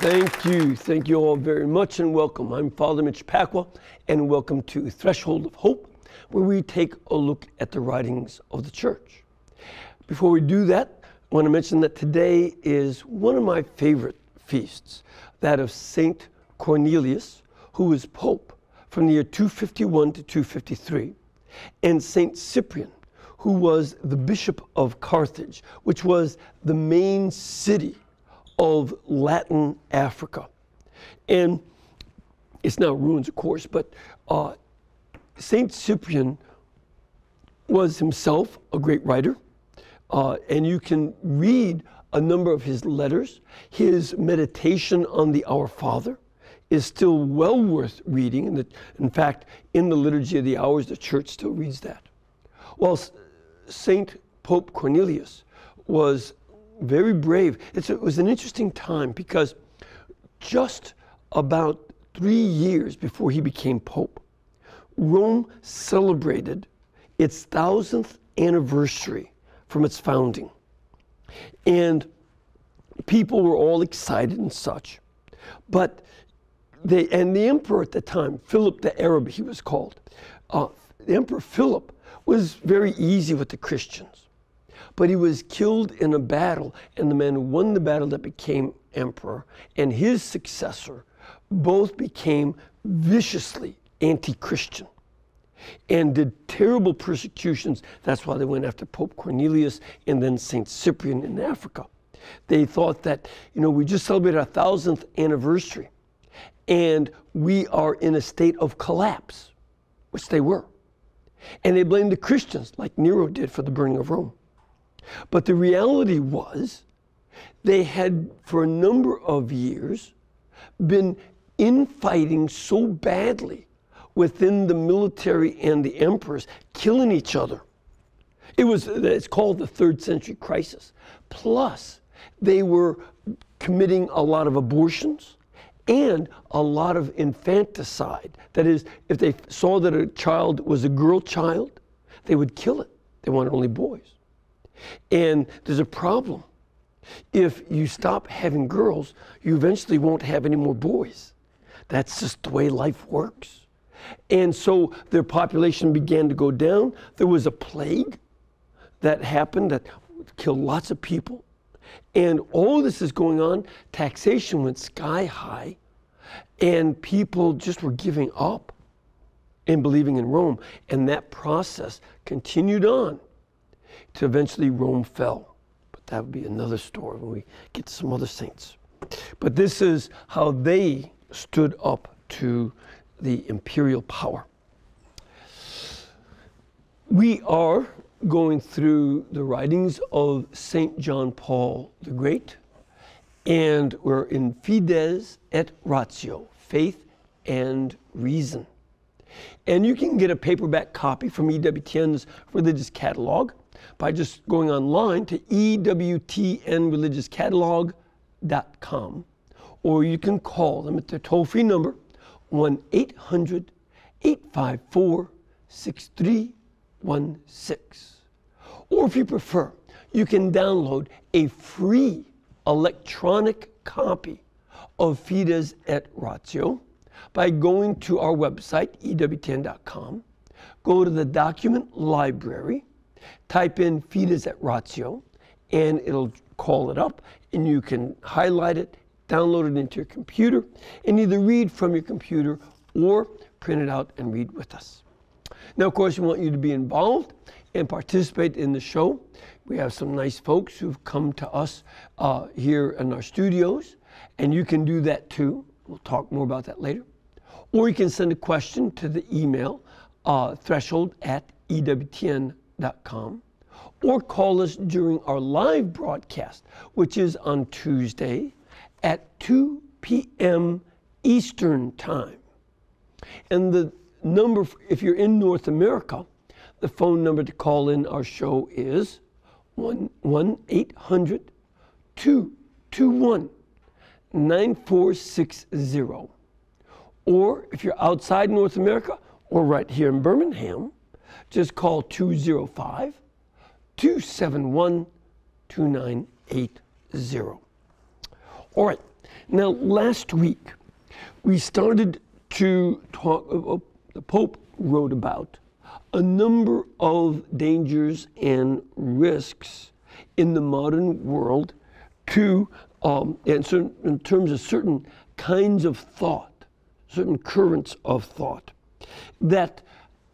Thank you. Thank you all very much and welcome. I'm Father Mitch Pacwa and welcome to Threshold of Hope, where we take a look at the writings of the Church. Before we do that, I want to mention that today is one of my favorite feasts, that of Saint Cornelius, who was Pope from the year 251 to 253, and Saint Cyprian, who was the Bishop of Carthage, which was the main city of Latin Africa. And it's now ruins, of course, but Saint Cyprian was himself a great writer, and you can read a number of his letters. His meditation on the Our Father is still well worth reading. In fact, in the Liturgy of the Hours, the Church still reads that. Well, Saint Pope Cornelius was very brave. It was an interesting time because just about 3 years before he became Pope, Rome celebrated its 1000th anniversary from its founding. And people were all excited and such. But the emperor at the time, Philip the Arab, he was called, the Emperor Philip was very easy with the Christians. But he was killed in a battle, and the man who won the battle that became emperor and his successor both became viciously anti-Christian and did terrible persecutions. That's why they went after Pope Cornelius and then Saint Cyprian in Africa. They thought that, we just celebrated our 1000th anniversary and we are in a state of collapse, which they were. And they blamed the Christians, like Nero did, for the burning of Rome. But the reality was they had, for a number of years, been infighting so badly within the military and the emperors, killing each other. It's called the 3rd century crisis. Plus, they were committing a lot of abortions and a lot of infanticide. That is, if they saw that a child was a girl child, they would kill it. They wanted only boys. And there's a problem. If you stop having girls, you eventually won't have any more boys. That's just the way life works. And so their population began to go down. There was a plague that happened that killed lots of people. And all this is going on. Taxation went sky high. And people just were giving up and believing in Rome. And that process continued on to eventually Rome fell. But that would be another story when we get to some other saints. But this is how they stood up to the imperial power. We are going through the writings of St. John Paul the Great, and we're in Fides et Ratio, Faith and Reason. And you can get a paperback copy from EWTN's religious catalog by just going online to EWTNreligiouscatalog.com, or you can call them at their toll-free number, 1-800-854-6316. Or if you prefer, you can download a free electronic copy of Fides et Ratio by going to our website, EWTN.com, go to the document library, type in Fides et Ratio, and it'll call it up, and you can highlight it, download it into your computer, and either read from your computer or print it out and read with us. Now, of course, we want you to be involved and participate in the show. We have some nice folks who've come to us here in our studios, and you can do that too. We'll talk more about that later. Or you can send a question to the email threshold@EWTN.com, or call us during our live broadcast, which is on Tuesday at 2 p.m. Eastern Time. And the number, if you're in North America, the phone number to call in our show is 1-800-221-9460. Or if you're outside North America or right here in Birmingham, just call 205-271-2980. All right, Now, last week, we started to talk, the Pope wrote about a number of dangers and risks in the modern world to, in terms of certain kinds of thought, certain currents of thought that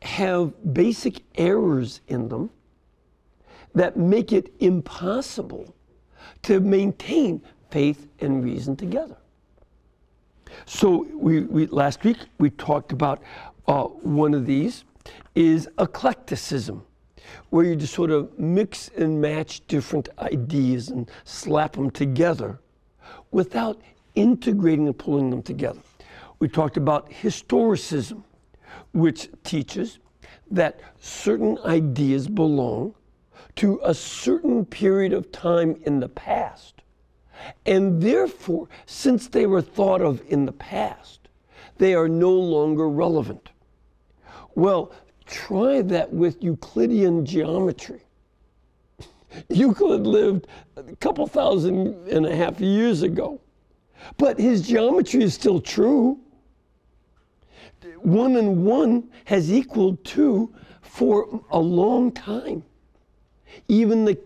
have basic errors in them that make it impossible to maintain faith and reason together. So last week we talked about one of these is eclecticism, where you just sort of mix and match different ideas and slap them together without integrating and pulling them together. We talked about historicism, which teaches that certain ideas belong to a certain period of time in the past. And therefore, since they were thought of in the past, they are no longer relevant. Well, try that with Euclidean geometry. Euclid lived a couple thousand and a half years ago, but his geometry is still true. 1 and 1 has equaled 2 for a long time. Even the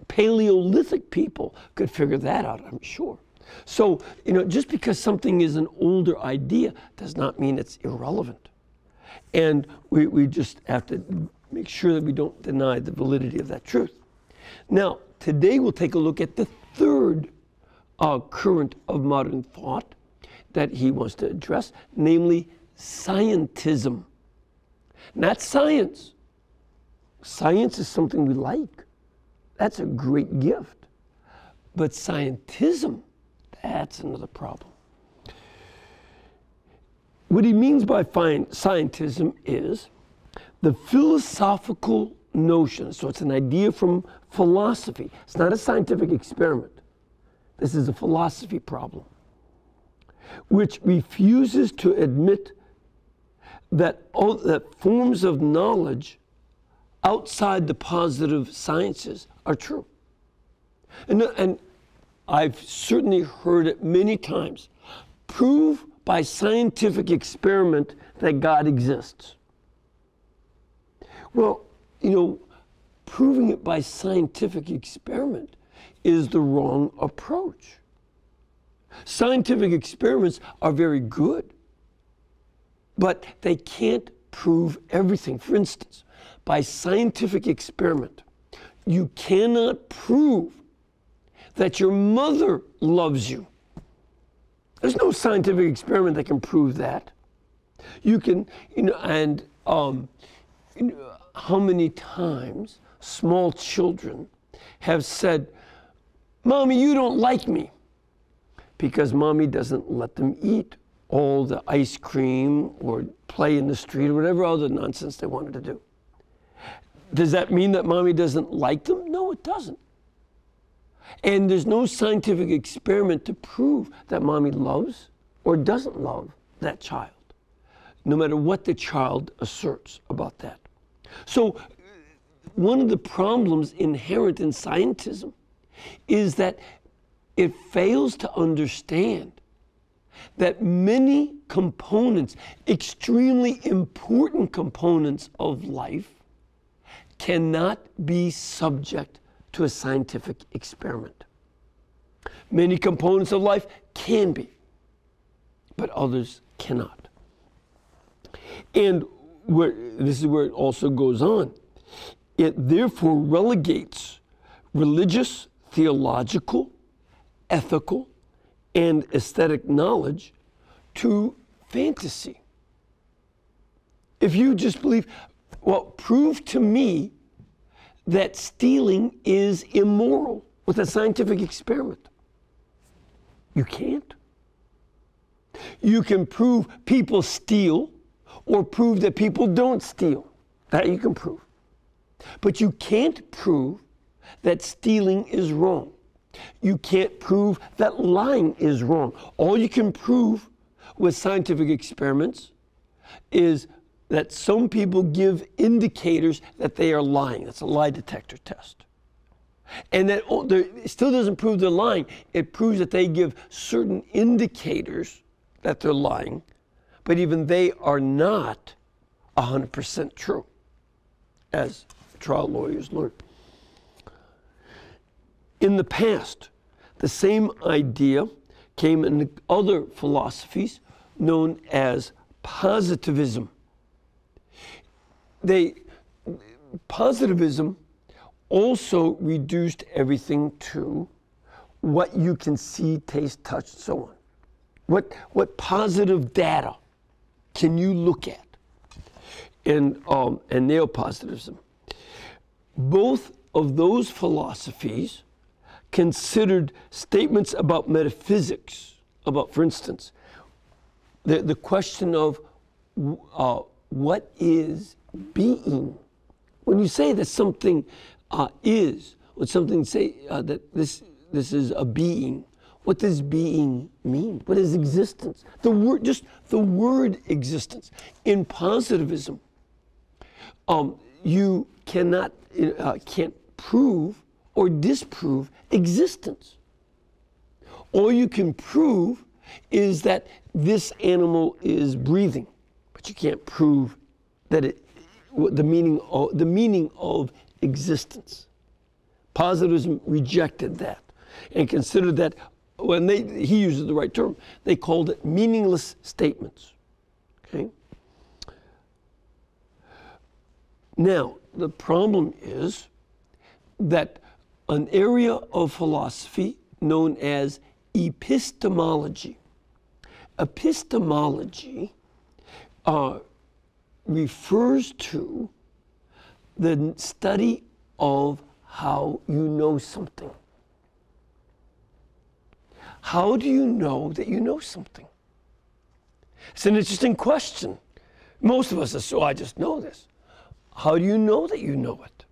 Paleolithic people could figure that out, I'm sure. So, just because something is an older idea does not mean it's irrelevant. And we just have to make sure that we don't deny the validity of that truth. Now, today we'll take a look at the third current of modern thought that he wants to address, namely scientism. Not science. Science is something we like. That's a great gift. But scientism, that's another problem. What he means by scientism is the philosophical notion. So it's an idea from philosophy. It's not a scientific experiment. This is a philosophy problem, which refuses to admit that forms of knowledge outside the positive sciences are true. And I've certainly heard it many times. Prove by scientific experiment that God exists. Well, proving it by scientific experiment is the wrong approach. Scientific experiments are very good, but they can't prove everything. For instance, by scientific experiment, you cannot prove that your mother loves you. There's no scientific experiment that can prove that. You can, how many times small children have said, "Mommy, you don't like me," because mommy doesn't let them eat all the ice cream or play in the street or whatever other nonsense they wanted to do. Does that mean that mommy doesn't like them? No, it doesn't. And there's no scientific experiment to prove that mommy loves or doesn't love that child, no matter what the child asserts about that. So one of the problems inherent in scientism is that it fails to understand that many components, extremely important components of life, cannot be subject to a scientific experiment. Many components of life can be, but others cannot. And this is where it also goes on. It therefore relegates religious, theological, ethical, and aesthetic knowledge to fantasy. If you just believe, well, prove to me that stealing is immoral with a scientific experiment. You can't. You can prove people steal or prove that people don't steal. That you can prove. But you can't prove that stealing is wrong. You can't prove that lying is wrong. All you can prove with scientific experiments is that some people give indicators that they are lying. That's a lie detector test. And that it still doesn't prove they're lying. It proves that they give certain indicators that they're lying, but even they are not 100% true, as trial lawyers learn. In the past, the same idea came in other philosophies known as positivism. Positivism also reduced everything to what you can see, taste, touch, and so on. What positive data can you look at? And neopositivism. Both of those philosophies considered statements about metaphysics, about, for instance, the question of what is being. When you say that something is, when something say that this is a being, what does being mean? What is existence? The word, just the word existence. In positivism, you can't prove or disprove existence. All you can prove is that this animal is breathing, but you can't prove that the meaning of existence. Positivism rejected that and considered that, when he uses the right term, they called it meaningless statements. Okay? Now, the problem is that an area of philosophy known as epistemology. Epistemology refers to the study of how you know something. How do you know that you know something? It's an interesting question. Most of us assume, I just know this. How do you know that you know it?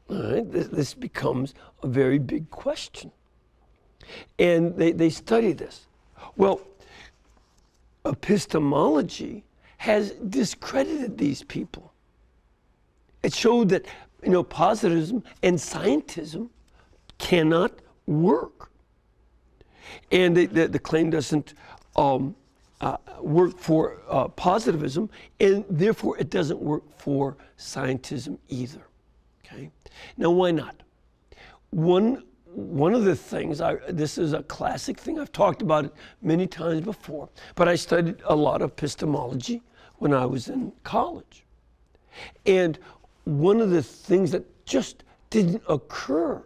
All right, this becomes a very big question. And they study this. Well, epistemology has discredited these people. It showed that, positivism and scientism cannot work. And the claim doesn't work for positivism, and therefore it doesn't work for scientism either. Okay? Now, why not? One of the things, this is a classic thing, I've talked about it many times before, but I studied a lot of epistemology when I was in college. And one of the things that just didn't occur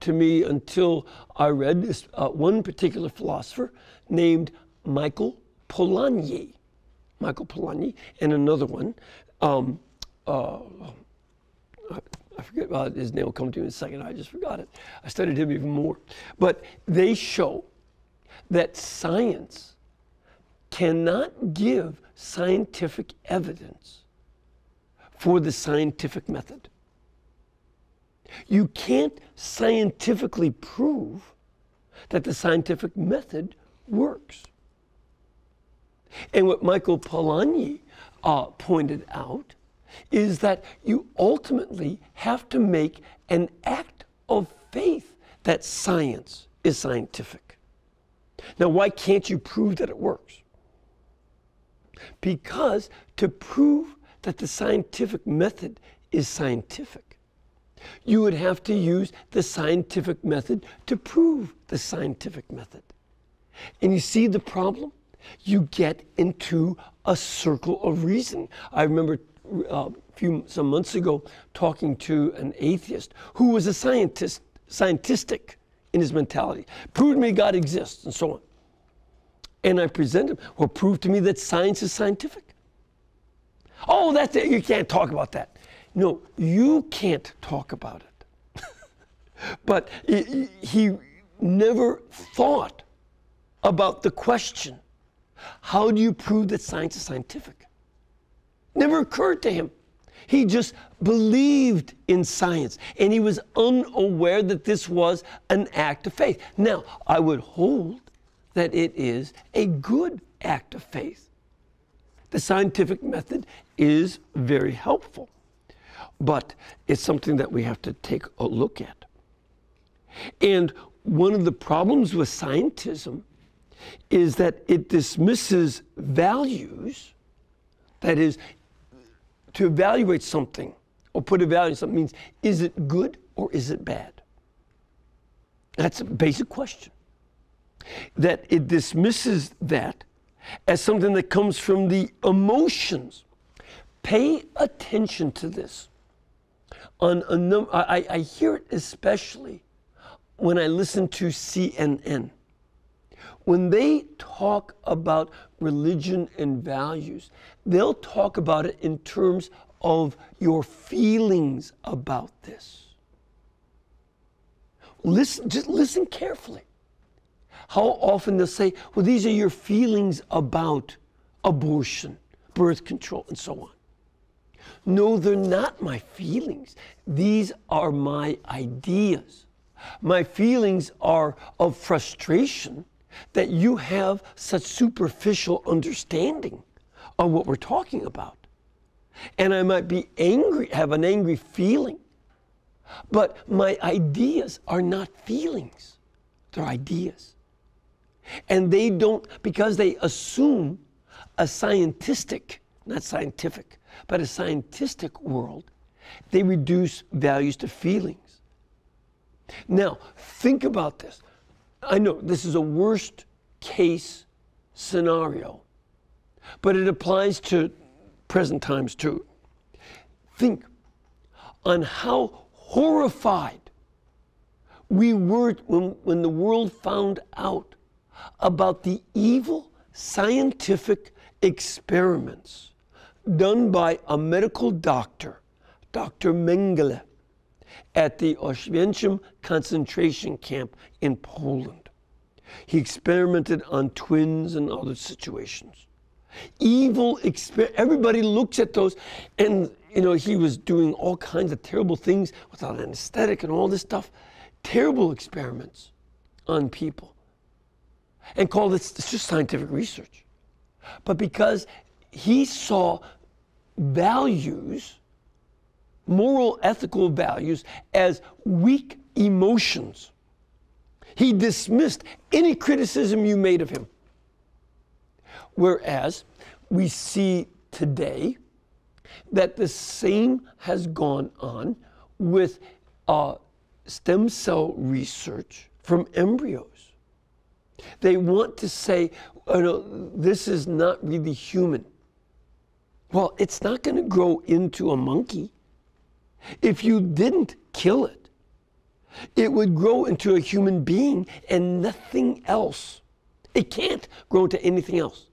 to me until I read this one particular philosopher named Michael Polanyi. Michael Polanyi, and another one, I forget about his name, will come to me in a second, I just forgot it. I studied him even more. But they show that science cannot give scientific evidence for the scientific method. You can't scientifically prove that the scientific method works. And what Michael Polanyi pointed out is that you ultimately have to make an act of faith that science is scientific. Now, why can't you prove that it works? Because to prove that the scientific method is scientific, you would have to use the scientific method to prove the scientific method. And you see the problem? You get into a circle of reasoning. I remember some months ago talking to an atheist who was a scientistic in his mentality. Prove to me God exists, and so on. And I presented him, well, prove to me that science is scientific. Oh, that's it. You can't talk about that. No, you can't talk about it. But he never thought about the question, how do you prove that science is scientific? Never occurred to him. He just believed in science, and he was unaware that this was an act of faith. Now, I would hold that it is a good act of faith. The scientific method is very helpful. but it's something that we have to take a look at. And one of the problems with scientism is that it dismisses values. That is, to evaluate something or put a value on something means, is it good or is it bad? That's a basic question. That it dismisses that as something that comes from the emotions. Pay attention to this. I hear it especially when I listen to CNN. When they talk about religion and values, they'll talk about it in terms of your feelings about this. Listen, just listen carefully. How often they'll say, well, these are your feelings about abortion, birth control, and so on. No, they're not my feelings. These are my ideas. My feelings are of frustration that you have such superficial understanding of what we're talking about. And I might be angry, have an angry feeling. But my ideas are not feelings. They're ideas. And they don't, because they assume a scientific, not scientific, but a scientific world, they reduce values to feelings. Now, think about this. I know this is a worst case scenario, but it applies to present times too. Think on how horrified we were when the world found out about the evil scientific experiments done by a medical doctor, Dr. Mengele, at the Auschwitz concentration camp in Poland. He experimented on twins and other situations. Evil everybody looks at those, and he was doing all kinds of terrible things without anesthetic and all this stuff. Terrible experiments on people. And called it, it's just scientific research. But because he saw values, moral, ethical values, as weak emotions, he dismissed any criticism you made of him. Whereas we see today that the same has gone on with stem cell research from embryos. They want to say, this is not really human. Well, it's not going to grow into a monkey. If you didn't kill it, it would grow into a human being and nothing else. It can't grow into anything else.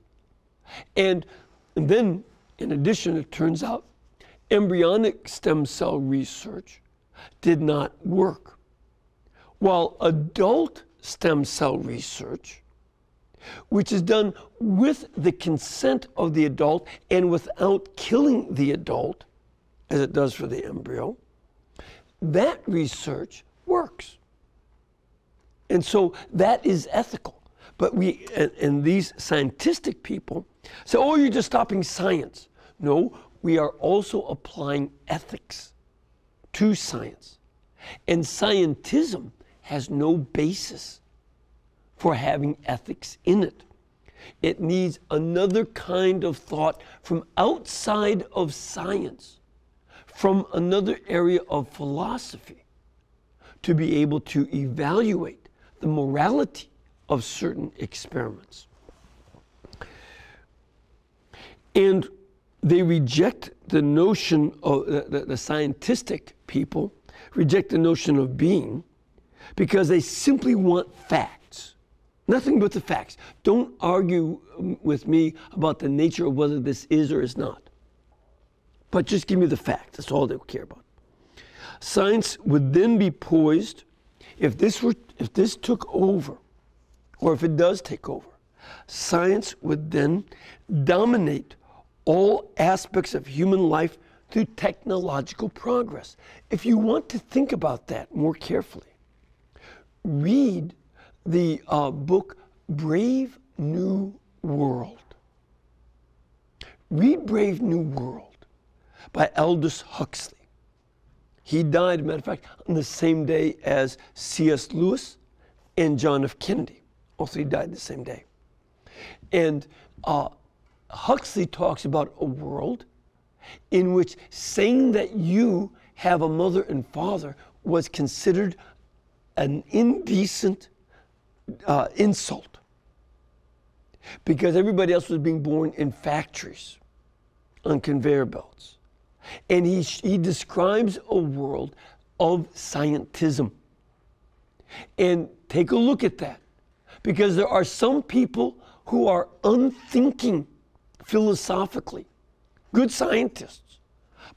And then, in addition, it turns out embryonic stem cell research did not work. While adult stem cell research, which is done with the consent of the adult and without killing the adult, as it does for the embryo, that research works. And so that is ethical. But and these scientific people say, oh, you're just stopping science. No, we are also applying ethics to science. And scientism has no basis for having ethics in it. It needs another kind of thought from outside of science, from another area of philosophy, to be able to evaluate the morality of certain experiments. And they reject the notion of, the scientific people reject the notion of being because they simply want facts. Nothing but the facts. Don't argue with me about the nature of whether this is or is not. But just give me the facts. That's all they care about. Science would then be poised, if this took over, or if it does take over, science would then dominate all aspects of human life through technological progress. If you want to think about that more carefully, read the book Brave New World. Read Brave New World by Aldous Huxley. He died, matter of fact, on the same day as C.S. Lewis and John F. Kennedy. Also, he died the same day. And Huxley talks about a world in which saying that you have a mother and father was considered an indecent insult, because everybody else was being born in factories on conveyor belts. And he describes a world of scientism. And take a look at that, because there are some people who are unthinking philosophically, good scientists,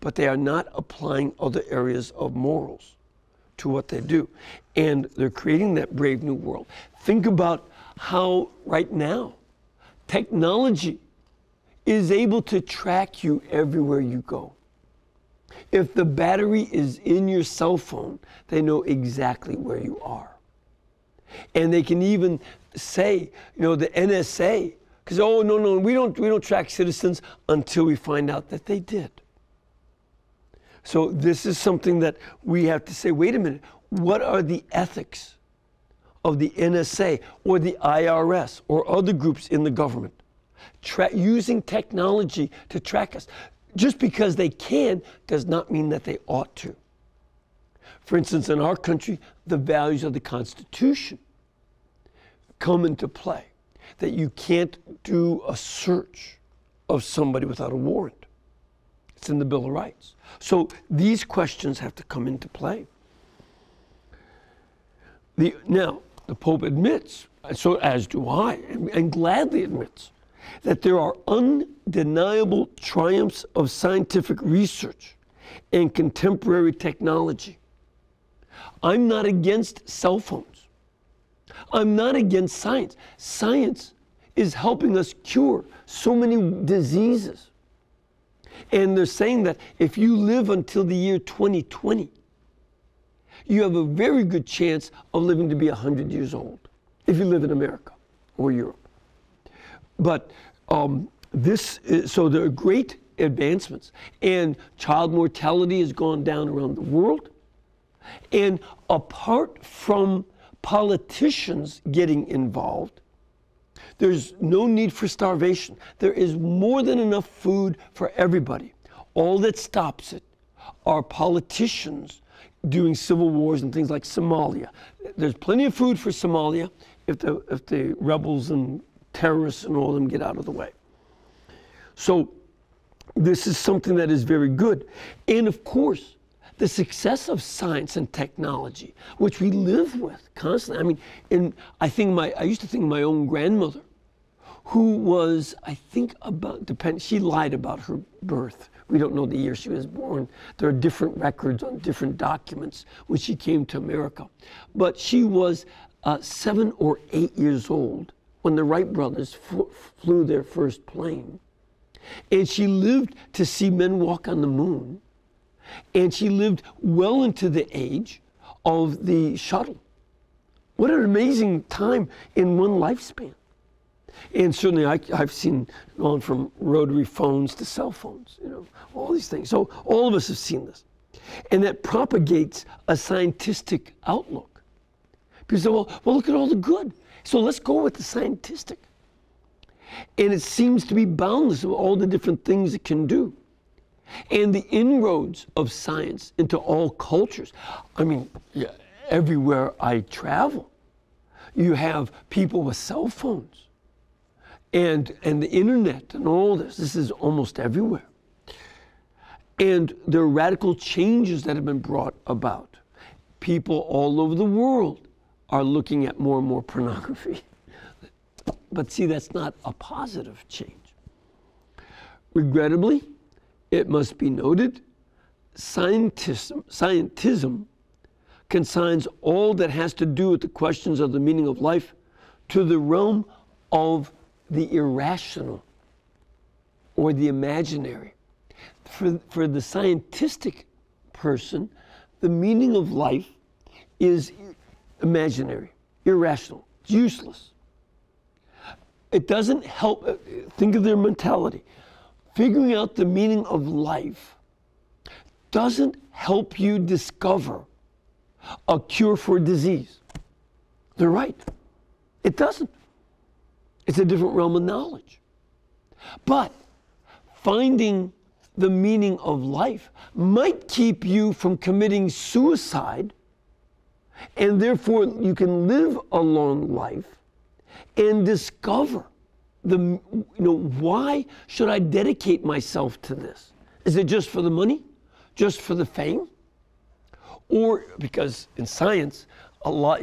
but they are not applying other areas of morals to what they do. And they're creating that brave new world. Think about how right now technology is able to track you everywhere you go. If the battery is in your cell phone, they know exactly where you are. And they can even say, you know, the NSA, because, oh, no, we don't track citizens until we find out that they did. So this is something that we have to say, wait a minute, what are the ethics of the NSA or the IRS or other groups in the government using technology to track us? Just because they can does not mean that they ought to. For instance, in our country, the values of the Constitution come into play, that you can't do a search of somebody without a warrant. It's in the Bill of Rights. So these questions have to come into play. Now, the Pope admits, so as do I, and gladly admits, that there are undeniable triumphs of scientific research and contemporary technology. I'm not against cell phones. I'm not against science. Science is helping us cure so many diseases. And they're saying that if you live until the year 2020, you have a very good chance of living to be 100 years old if you live in America or Europe. But so there are great advancements, and child mortality has gone down around the world. And apart from politicians getting involved, there's no need for starvation. There is more than enough food for everybody. All that stops it are politicians doing civil wars and things like Somalia. There's plenty of food for Somalia if the rebels and terrorists and all of them get out of the way. So this is something that is very good. And of course, the success of science and technology, which we live with constantly. I mean, I used to think my own grandmother, who was, I think she lied about her birth. We don't know the year she was born. There are different records on different documents when she came to America. But she was 7 or 8 years old when the Wright brothers flew their first plane. And she lived to see men walk on the moon. And she lived well into the age of the shuttle. What an amazing time in one lifespan. And certainly I've seen gone from rotary phones to cell phones, you know, all these things. So all of us have seen this. And that propagates a scientific outlook. People say, well, look at all the good. So let's go with the scientific. And it seems to be boundless of all the different things it can do. And the inroads of science into all cultures. I mean, yeah, everywhere I travel, you have people with cell phones and the internet and all this. This is almost everywhere. And there are radical changes that have been brought about. People all over the world are looking at more and more pornography. But see, that's not a positive change. Regrettably, it must be noted, scientism consigns all that has to do with the questions of the meaning of life to the realm of the irrational or the imaginary. For the scientific person, the meaning of life is imaginary, irrational, it's useless. It doesn't help. Think of their mentality. Figuring out the meaning of life doesn't help you discover a cure for a disease. They're right. It doesn't. It's a different realm of knowledge. But finding the meaning of life might keep you from committing suicide, and therefore you can live a long life and discover why should I dedicate myself to this? Is it just for the money? Just for the fame? Or because in science, a lot,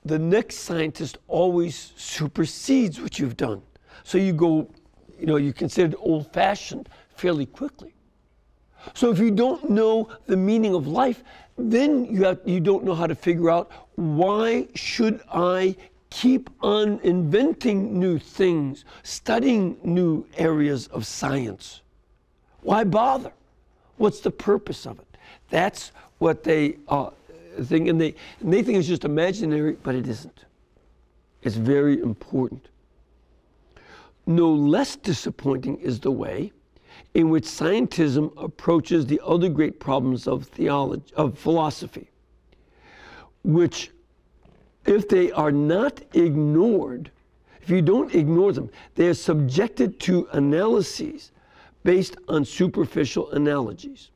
the next scientist always supersedes what you've done. So you go, you're considered old-fashioned fairly quickly. So if you don't know the meaning of life, then you don't know how to figure out, why should I keep on inventing new things, studying new areas of science? Why bother? What's the purpose of it? That's what they think, and they think it's just imaginary, but it isn't. It's very important. No less disappointing is the way in which scientism approaches the other great problems of philosophy, which, if they are not ignored, if you don't ignore them, they are subjected to analyses based on superficial analogies.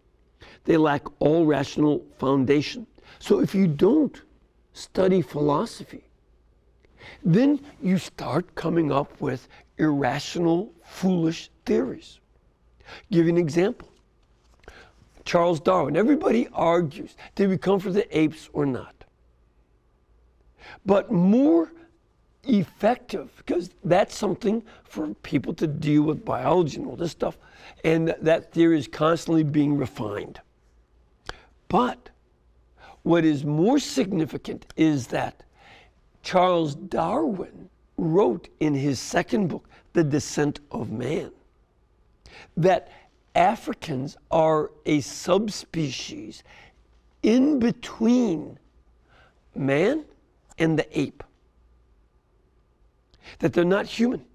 They lack all rational foundation. So if you don't study philosophy, then you start coming up with irrational, foolish theories. Give you an example. Charles Darwin. Everybody argues, did we come from the apes or not? But more effective, because that's something for people to deal with biology and all this stuff, and that theory is constantly being refined. But what is more significant is that Charles Darwin wrote in his second book, The Descent of Man, that Africans are a subspecies in between man and the ape. That they're not human.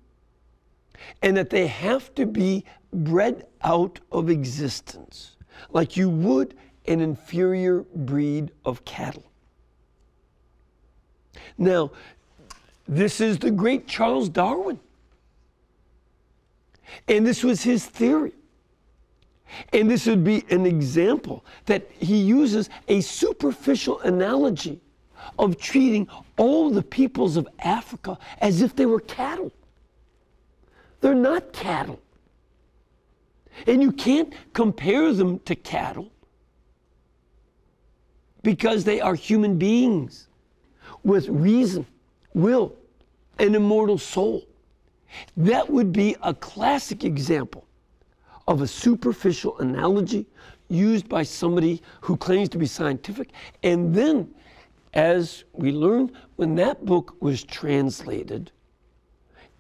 And that they have to be bred out of existence, like you would an inferior breed of cattle. Now, this is the great Charles Darwin. And this was his theory. And this would be an example that he uses a superficial analogy of treating all the peoples of Africa as if they were cattle. They're not cattle. And you can't compare them to cattle because they are human beings with reason, will, and immortal soul. That would be a classic example of a superficial analogy used by somebody who claims to be scientific. And then, as we learned, when that book was translated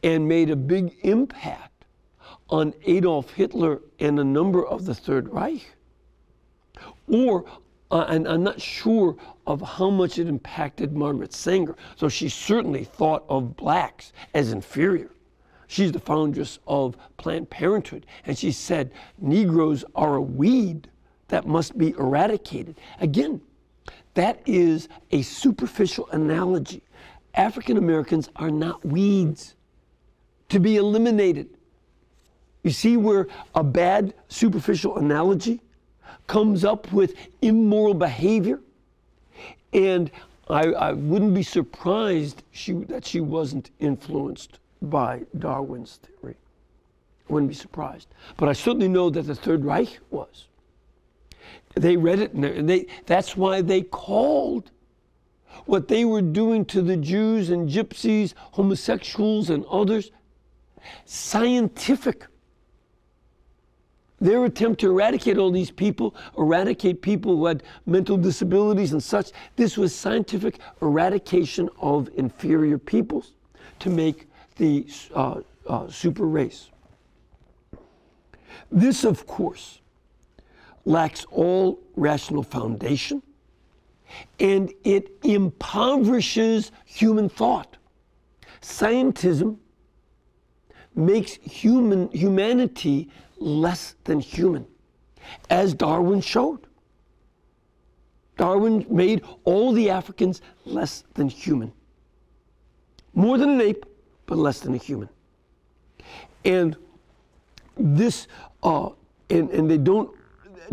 and made a big impact on Adolf Hitler and a number of the Third Reich, and I'm not sure of how much it impacted Margaret Sanger, so she certainly thought of blacks as inferior. She's the foundress of Planned Parenthood, and she said Negroes are a weed that must be eradicated. Again, that is a superficial analogy. African Americans are not weeds to be eliminated. You see where a bad superficial analogy comes up with immoral behavior? And I wouldn't be surprised that she wasn't influenced by Darwin's theory. I wouldn't be surprised. But I certainly know that the Third Reich was. They read it, and that's why they called what they were doing to the Jews and gypsies, homosexuals, and others scientific. Their attempt to eradicate all these people, eradicate people who had mental disabilities and such, this was scientific eradication of inferior peoples to make the super race. This, of course, lacks all rational foundation, and it impoverishes human thought. Scientism makes humanity less than human. as Darwin showed. Darwin made all the Africans less than human. More than an ape, but less than a human. And this, and they don't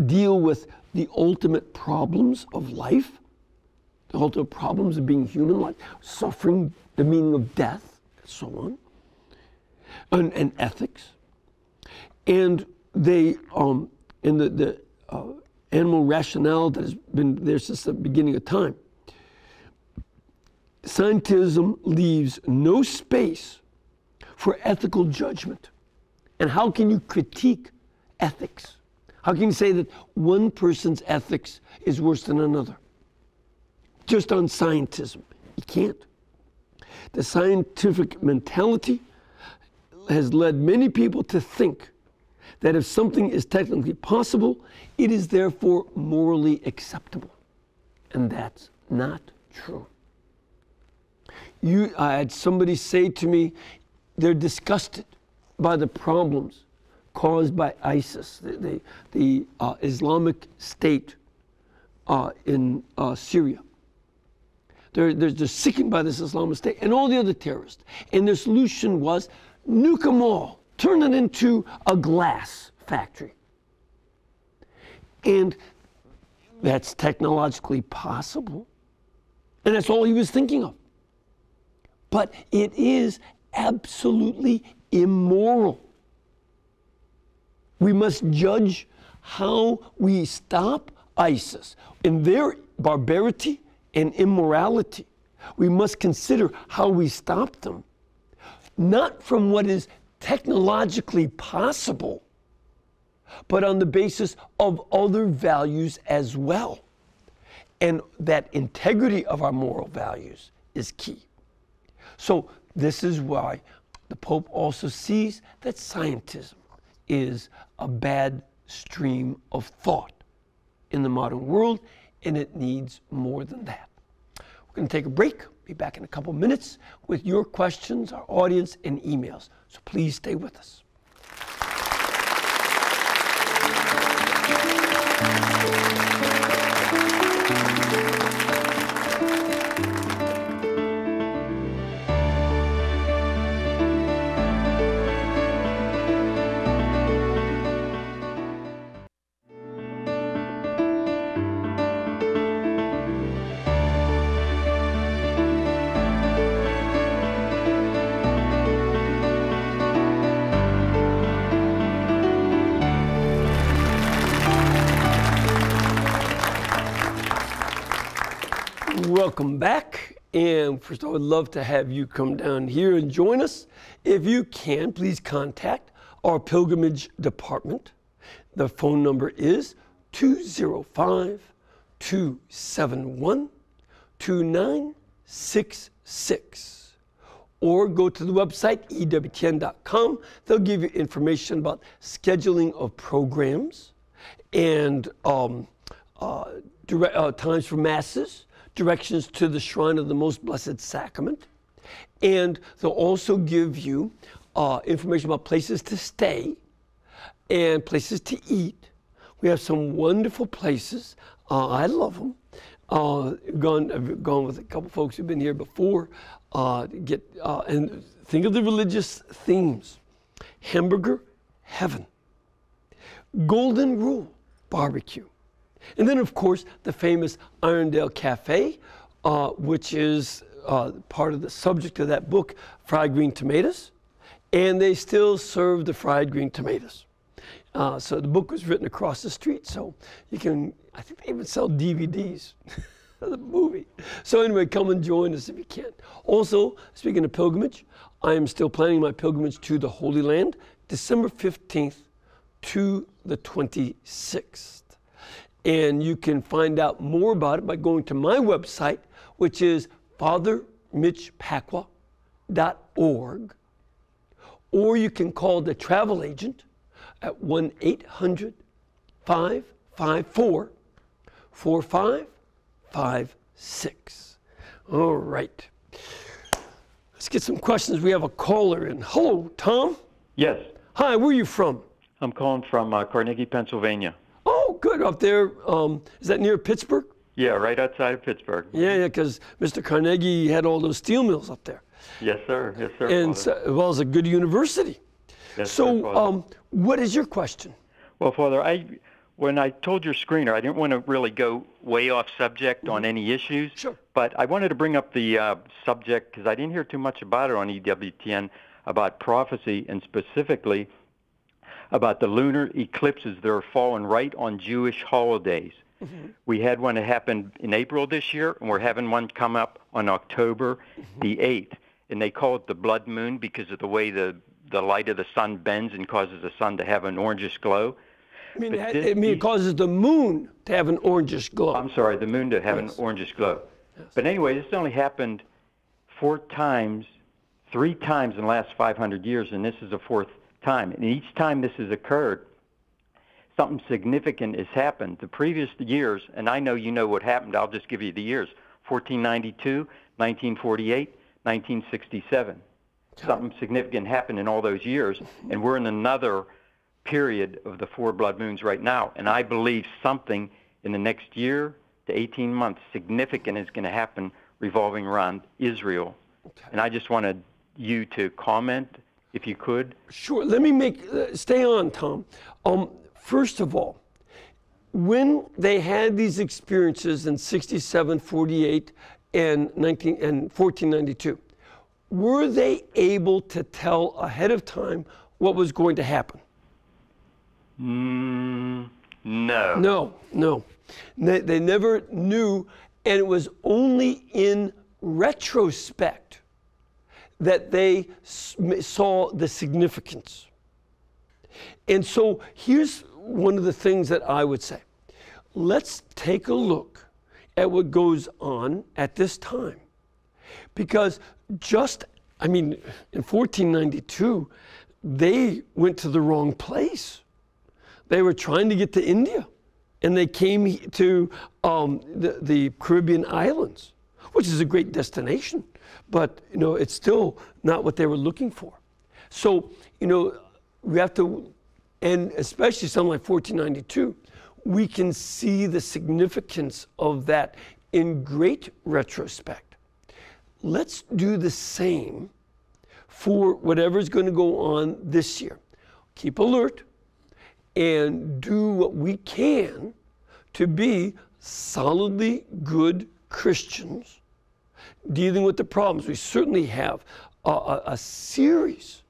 deal with the ultimate problems of life, the ultimate problems of being human, like suffering, the meaning of death, and so on, and ethics. And they, in the animal rationale that has been there since the beginning of time, scientism leaves no space for ethical judgment. And how can you critique ethics? How can you say that one person's ethics is worse than another? Just on scientism. You can't. The scientific mentality has led many people to think that if something is technically possible, it is therefore morally acceptable. And that's not true. I had somebody say to me, they're disgusted by the problems caused by ISIS, the Islamic State in Syria. They're just sickened by this Islamic State and all the other terrorists. And their solution was, nuke them all, turn it into a glass factory. And that's technologically possible. And that's all he was thinking of. But it is absolutely immoral. We must judge how we stop ISIS in their barbarity and immorality. We must consider how we stop them, not from what is technologically possible, but on the basis of other values as well. And that integrity of our moral values is key. So this is why the Pope also sees that scientism is a bad stream of thought in the modern world, and it needs more than that. We're going to take a break. Be back in a couple minutes with your questions, our audience, and emails. So please stay with us. Welcome back, and first I would love to have you come down here and join us. If you can, please contact our pilgrimage department. The phone number is 205-271-2966, or go to the website EWTN.com. They'll give you information about scheduling of programs and times for masses, directions to the Shrine of the Most Blessed Sacrament, and they'll also give you information about places to stay and places to eat. We have some wonderful places. I love them. I've gone with a couple folks who've been here before. And think of the religious themes. Hamburger Heaven, Golden Rule Barbecue. And then, of course, the famous Irondale Cafe, which is part of the subject of that book, Fried Green Tomatoes. And they still serve the fried green tomatoes. So the book was written across the street, so you can, I think they even sell DVDs of the movie. So anyway, come and join us if you can. Also, speaking of pilgrimage, I am still planning my pilgrimage to the Holy Land, December 15th to the 26th. And you can find out more about it by going to my website, which is fathermitchpacwa.org. Or you can call the travel agent at 1-800-554-4556. All right. Let's get some questions. We have a caller in. Hello, Tom? Yes. Hi, where are you from? I'm calling from Carnegie, Pennsylvania. good. Up there, is that near Pittsburgh? Yeah, right outside of Pittsburgh. Yeah, because Mr. Carnegie had all those steel mills up there. Yes, sir. Yes, sir. And so, well, it's a good university. Yes, so, sir, what is your question? Well, Father, when I told your screener, I didn't want to really go way off subject on any issues. Sure. But I wanted to bring up the subject because I didn't hear too much about it on EWTN, about prophecy and specifically about the lunar eclipses that are falling right on Jewish holidays. We had one that happened in April this year, and we're having one come up on October the 8th. And they call it the blood moon because of the way the light of the sun bends and causes the sun to have an orangish glow. It causes the moon to have an orangish glow. I'm sorry, the moon to have an orangish glow. Yes. But anyway, this only happened 3 times in the last 500 years, and this is the 4th time. And each time this has occurred, something significant has happened. The previous years, and I know you know what happened, I'll just give you the years, 1492, 1948, 1967. Something significant happened in all those years, and we're in another period of the 4 blood moons right now. And I believe something in the next year to 18 months significant is going to happen revolving around Israel. Okay. And I just wanted you to comment, if you could. Sure. Let me stay on, Tom. First of all, when they had these experiences in 67, 48, and 1492, were they able to tell ahead of time what was going to happen? No. No. They never knew, and it was only in retrospect that they saw the significance. And so here's one of the things that I would say. Let's take a look at what goes on at this time. Because in 1492, they went to the wrong place. They were trying to get to India, and they came to the Caribbean islands, which is a great destination, but it's still not what they were looking for. So we have to, and especially something like 1492, we can see the significance of that in great retrospect. Let's do the same for whatever's going to go on this year. Keep alert and do what we can to be solidly good Christians dealing with the problems. We certainly have a series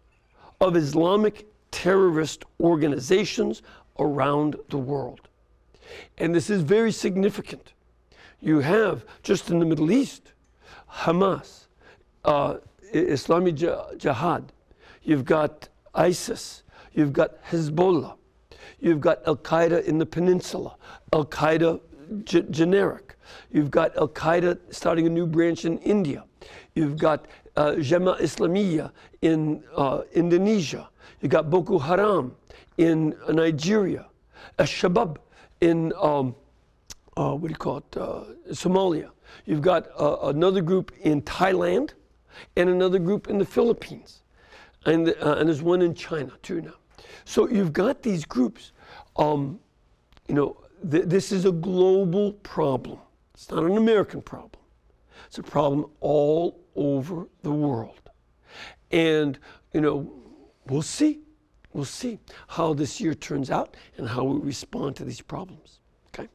of Islamic terrorist organizations around the world. And this is very significant. You have, just in the Middle East, Hamas, Islamic Jihad, you've got ISIS, you've got Hezbollah, you've got Al-Qaeda in the peninsula, Al-Qaeda generic, you've got Al-Qaeda starting a new branch in India, you've got Jemaah Islamiyah in Indonesia, you've got Boko Haram in Nigeria, Al-Shabaab in Somalia. You've got another group in Thailand and another group in the Philippines. And there's one in China too now. So you've got these groups. This is a global problem. It's not an American problem. It's a problem all over the world. And, we'll see. We'll see how this year turns out and how we respond to these problems. Okay?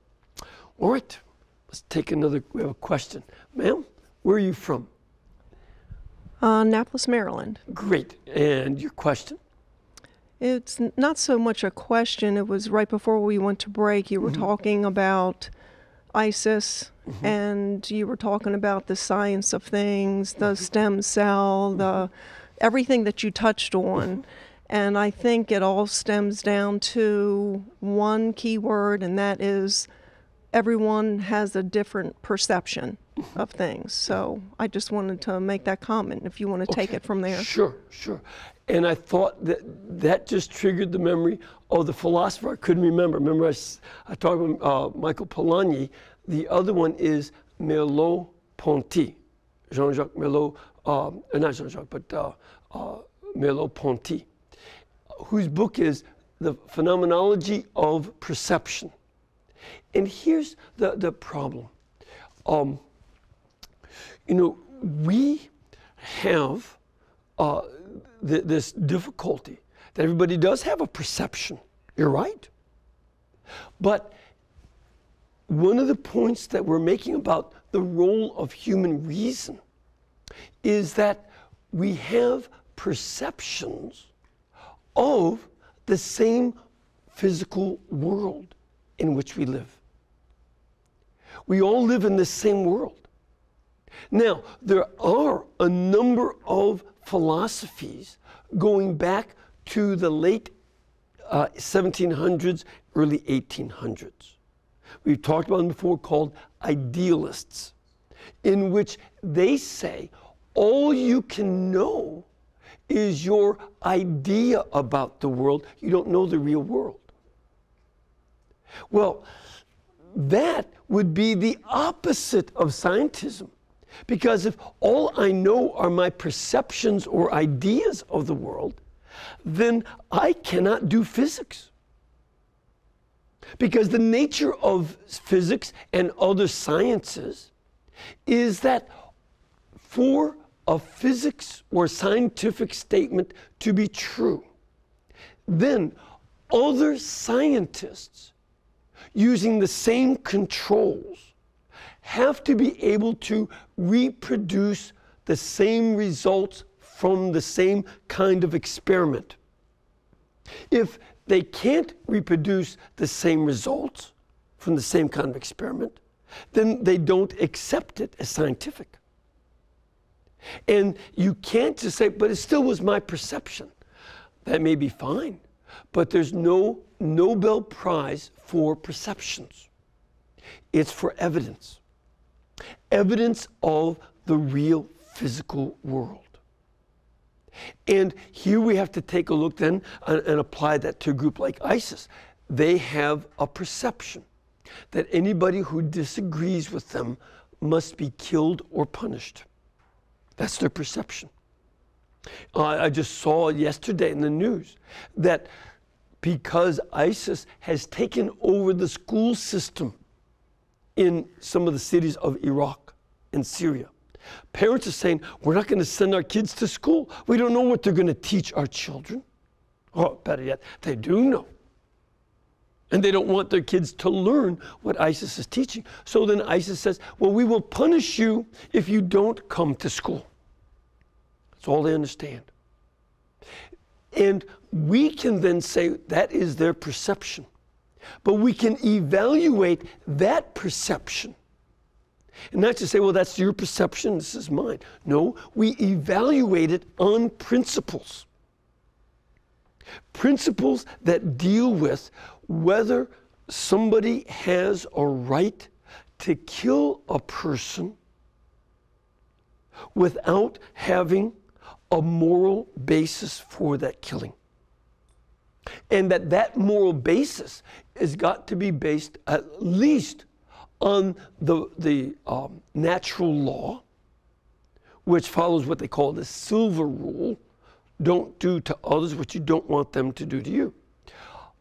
All right. Let's take we have a question. Ma'am, where are you from? Annapolis, Maryland. Great. And your question? It's not so much a question. It was right before we went to break. You were talking about ISIS, and you were talking about the science of things, the stem cell, everything that you touched on. And I think it all stems down to one key word, and that is everyone has a different perception of things. So I just wanted to make that comment, if you want to take it from there. Sure. And I thought that just triggered the memory of the philosopher I couldn't remember. Remember I talked about Michael Polanyi. The other one is Merleau-Ponty. Jean-Jacques Merleau, not Jean-Jacques, but Merleau-Ponty, whose book is The Phenomenology of Perception. And here's the problem. We have this difficulty that everybody does have a perception. You're right. But one of the points that we're making about the role of human reason is that we have perceptions of the same physical world in which we live. We all live in the same world. Now, there are a number of philosophies going back to the late 1700s, early 1800s. We've talked about them before, called idealists, in which they say all you can know is your idea about the world. You don't know the real world. Well, that would be the opposite of scientism. Because if all I know are my perceptions or ideas of the world, then I cannot do physics. Because the nature of physics and other sciences is that for a physics or scientific statement to be true, then other scientists using the same controls have to be able to reproduce the same results from the same kind of experiment. If they can't reproduce the same results from the same kind of experiment, then they don't accept it as scientific. And you can't just say, but it still was my perception. That may be fine, but there's no Nobel Prize for perceptions. It's for evidence. Evidence of the real physical world. And here we have to take a look then and apply that to a group like ISIS. They have a perception that anybody who disagrees with them must be killed or punished. That's their perception. I just saw yesterday in the news that because ISIS has taken over the school system in some of the cities of Iraq and Syria, parents are saying, we're not going to send our kids to school. We don't know what they're going to teach our children. Or better yet, they do know. And they don't want their kids to learn what ISIS is teaching. So then ISIS says, well, we will punish you if you don't come to school. That's all they understand. And we can then say that is their perception. But we can evaluate that perception. And not just say, well, that's your perception, this is mine. No, we evaluate it on principles. Principles that deal with whether somebody has a right to kill a person without having a moral basis for that killing. And that moral basis has got to be based at least on the natural law, which follows what they call the silver rule. Don't do to others what you don't want them to do to you.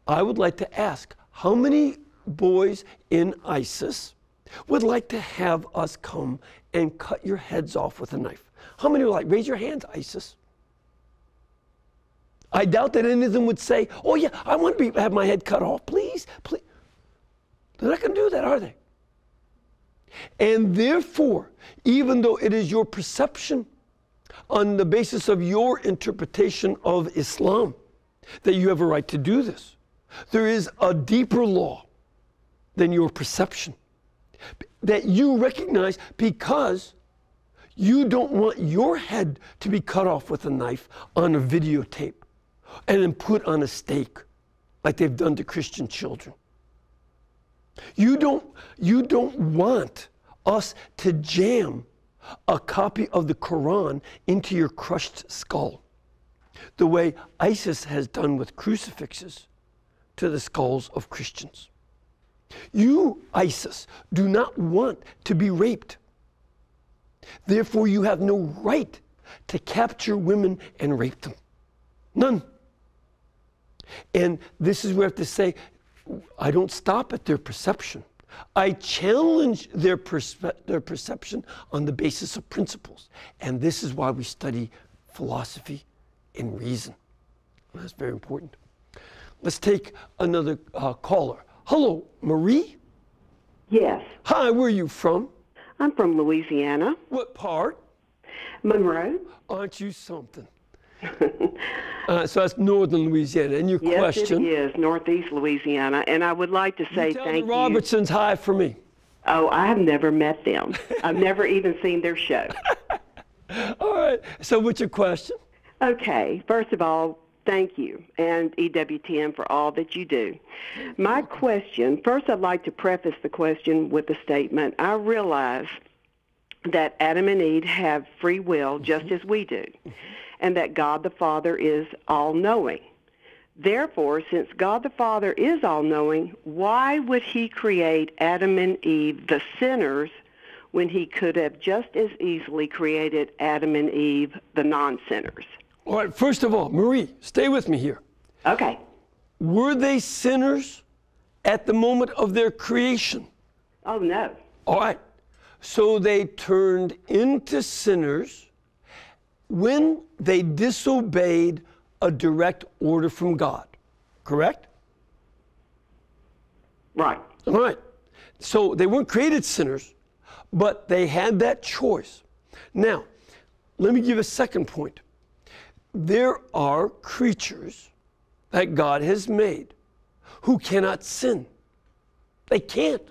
I would like to ask, how many boys in ISIS would like to have us come and cut your heads off with a knife? How many would like? Raise your hands, ISIS. I doubt that any of them would say, oh yeah, I want to have my head cut off, please, please. They're not going to do that, are they? And therefore, even though it is your perception on the basis of your interpretation of Islam that you have a right to do this, there is a deeper law than your perception that you recognize because you don't want your head to be cut off with a knife on a videotape and then put on a stake like they've done to Christian children. You don't want us to jam a copy of the Quran into your crushed skull, the way ISIS has done with crucifixes to the skulls of Christians. You, ISIS, do not want to be raped. Therefore, you have no right to capture women and rape them. None. And this is where we have to say, I don't stop at their perception. I challenge their perception on the basis of principles. And this is why we study philosophy and reason. That's very important. Let's take another caller. Hello, Marie? Yes. Hi, where are you from? I'm from Louisiana. What part? Monroe. Aren't you something? So that's northern Louisiana. And your question? Yes, it is, northeast Louisiana. And I would like to say tell thank the Robertsons hi for me. Oh, I have never met them. I've never even seen their show. All right. So what's your question? Okay. First of all, thank you and EWTN for all that you do. My question, first I'd like to preface the question with a statement. I realize that Adam and Eve have free will just as we do, and that God the Father is all-knowing. Therefore, since God the Father is all-knowing, why would he create Adam and Eve, the sinners, when he could have just as easily created Adam and Eve, the non-sinners? All right, first of all, Marie, stay with me here. Okay. Were they sinners at the moment of their creation? Oh, no. All right. So they turned into sinners when they disobeyed a direct order from God, correct? Right. All right. So they weren't created sinners, but they had that choice. Now, let me give a second point. There are creatures that God has made who cannot sin. They can't.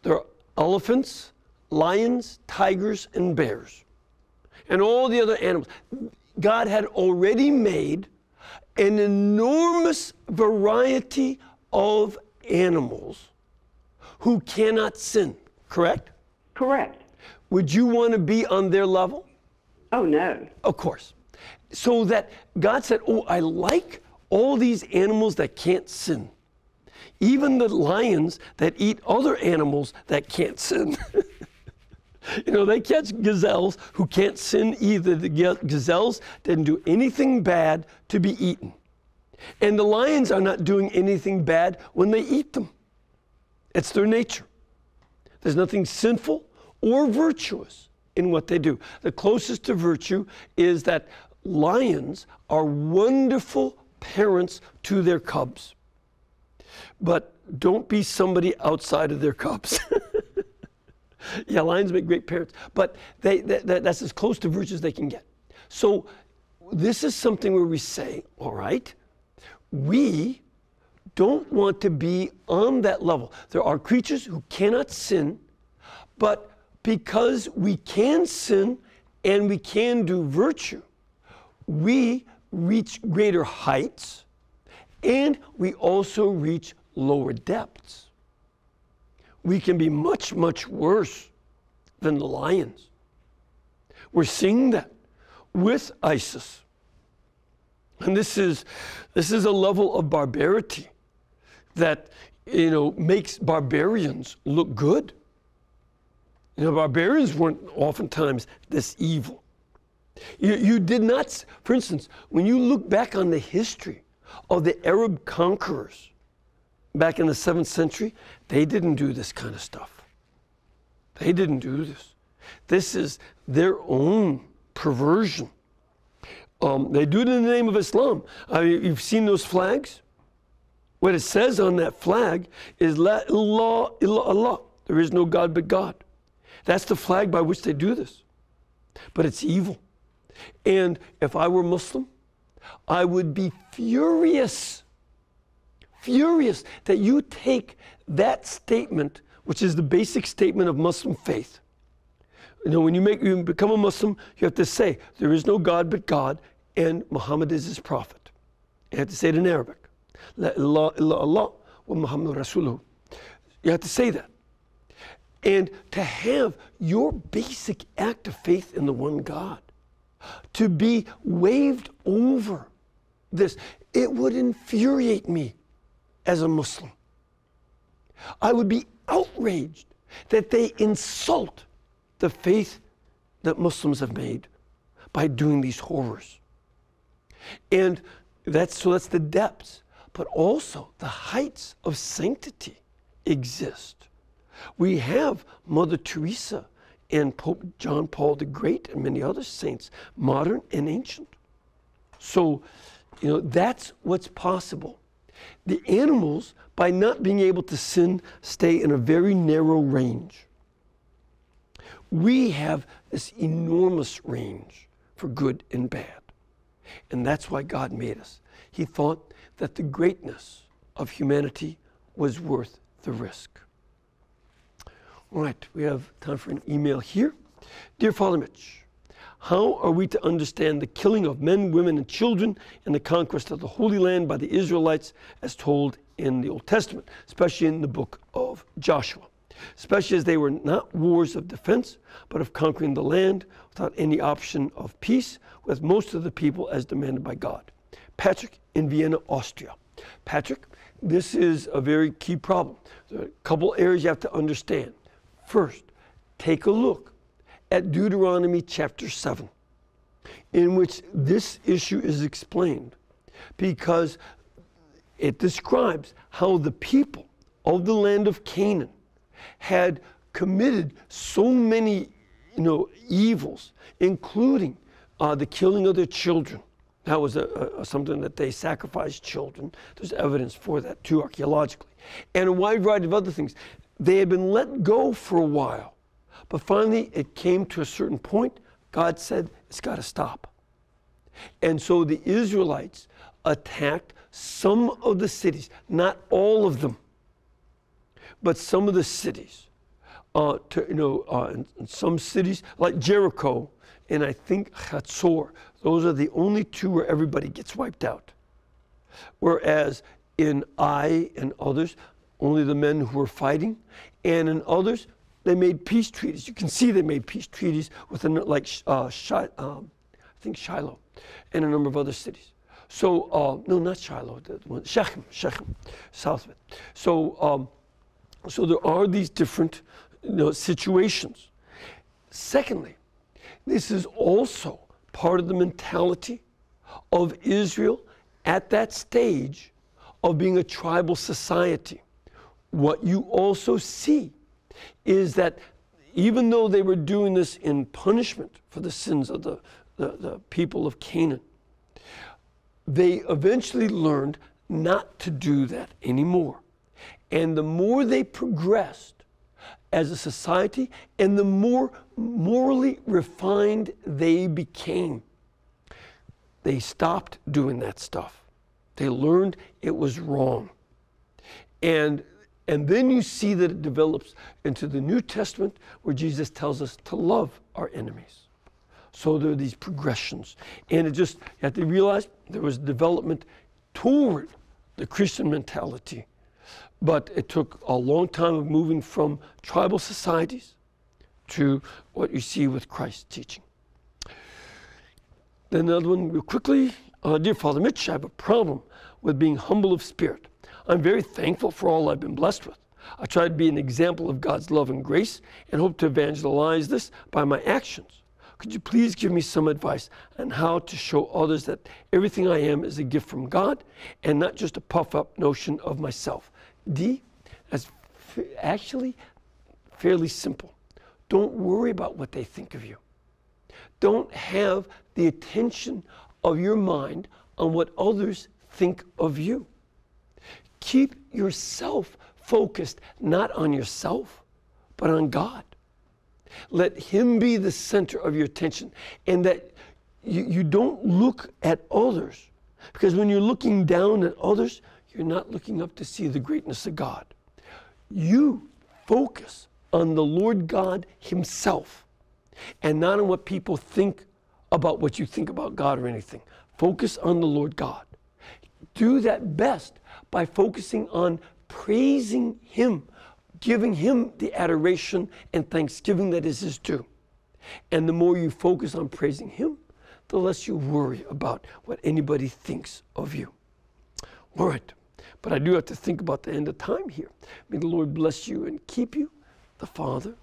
There are elephants, lions, tigers, and bears, and all the other animals. God had already made an enormous variety of animals who cannot sin, correct? Correct. Would you want to be on their level? Oh, no. Of course. So that God said, oh, I like all these animals that can't sin. Even the lions that eat other animals that can't sin. You know, they catch gazelles who can't sin either. The gazelles didn't do anything bad to be eaten. And the lions are not doing anything bad when they eat them. It's their nature. There's nothing sinful or virtuous in what they do. The closest to virtue is that lions are wonderful parents to their cubs. But don't be somebody outside of their cubs. Yeah, lions make great parents, but that's as close to virtue as they can get. So this is something where we say, all right, we don't want to be on that level. There are creatures who cannot sin, but because we can sin and we can do virtue, we reach greater heights and we also reach lower depths. We can be much, much worse than the lions. We're seeing that with ISIS. And this is a level of barbarity that, you know, makes barbarians look good. You know, barbarians weren't oftentimes this evil. You did not, for instance, when you look back on the history of the Arab conquerors back in the 7th century, they didn't do this kind of stuff. They didn't do this. This is their own perversion. They do it in the name of Islam. You've seen those flags? What it says on that flag is La ilaha illallah. There is no God but God. That's the flag by which they do this. But it's evil. And if I were Muslim, I would be furious that you take that statement, which is the basic statement of Muslim faith. You know, when you become a Muslim, you have to say, there is no God but God, and Muhammad is his prophet. You have to say it in Arabic. La ilaha illallah wa Muhammad Rasuluhu. You have to say that. And to have your basic act of faith in the one God to be waved over this, it would infuriate me as a Muslim. I would be outraged that they insult the faith that Muslims have made by doing these horrors. And that's the depths. but also the heights of sanctity exist. We have Mother Teresa and Pope John Paul the Great and many other saints, modern and ancient. So, that's what's possible. The animals, by not being able to sin, stay in a very narrow range. We have this enormous range for good and bad. And that's why God made us. He thought that the greatness of humanity was worth the risk. All right, we have time for an email here. Dear Father Mitch, how are we to understand the killing of men, women, and children and the conquest of the Holy Land by the Israelites as told in the Old Testament, especially in the book of Joshua? Especially as they were not wars of defense, but of conquering the land without any option of peace with most of the people as demanded by God. Patrick in Vienna, Austria. Patrick, this is a very key problem. There are a couple areas you have to understand. First, take a look at Deuteronomy chapter 7, in which this issue is explained, because it describes how the people of the land of Canaan had committed so many evils, including the killing of their children. That was something that they sacrificed children. There's evidence for that too, archaeologically. And a wide variety of other things. They had been let go for a while, but finally it came to a certain point. God said, it's got to stop. And so the Israelites attacked some of the cities, not all of them, but some of the cities. In some cities, like Jericho, and I think Hatzor, those are the only two where everybody gets wiped out. Whereas in Ai and others, only the men who were fighting, and in others, they made peace treaties. You can see they made peace treaties with I think Shiloh, and a number of other cities. So, no, not Shiloh, Shechem, south of it. So there are these different situations. Secondly, this is also part of the mentality of Israel at that stage of being a tribal society. What you also see is that even though they were doing this in punishment for the sins of the people of Canaan, they eventually learned not to do that anymore. And the more they progressed as a society, and the more morally refined they became, they stopped doing that stuff. They learned it was wrong. And then you see that it develops into the New Testament, where Jesus tells us to love our enemies. So there are these progressions. And you have to realize there was development toward the Christian mentality. But it took a long time of moving from tribal societies to what you see with Christ's teaching. Then another one real quickly. Dear Father Mitch, I have a problem with being humble of spirit. I'm very thankful for all I've been blessed with. I try to be an example of God's love and grace and hope to evangelize this by my actions. Could you please give me some advice on how to show others that everything I am is a gift from God and not just a puff-up notion of myself? D, that's actually fairly simple. Don't worry about what they think of you. Don't have the attention of your mind on what others think of you. Keep yourself focused not on yourself, but on God. Let Him be the center of your attention, and that you don't look at others. Because when you're looking down at others, you're not looking up to see the greatness of God. You focus on the Lord God Himself, and not on what people think about what you think about God or anything. Focus on the Lord God. Do that best by focusing on praising Him, giving Him the adoration and thanksgiving that is His due. And the more you focus on praising Him, the less you worry about what anybody thinks of you. All right, but I do have to think about the end of time here. May the Lord bless you and keep you, the Father,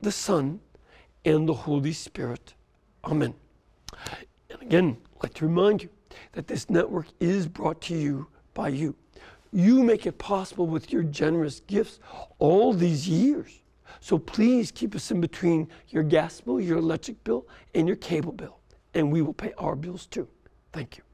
the Son, and the Holy Spirit. Amen. And again, I'd like to remind you that this network is brought to you by you. You make it possible with your generous gifts all these years. So please keep us in between your gas bill, your electric bill, and your cable bill. And we will pay our bills too. Thank you.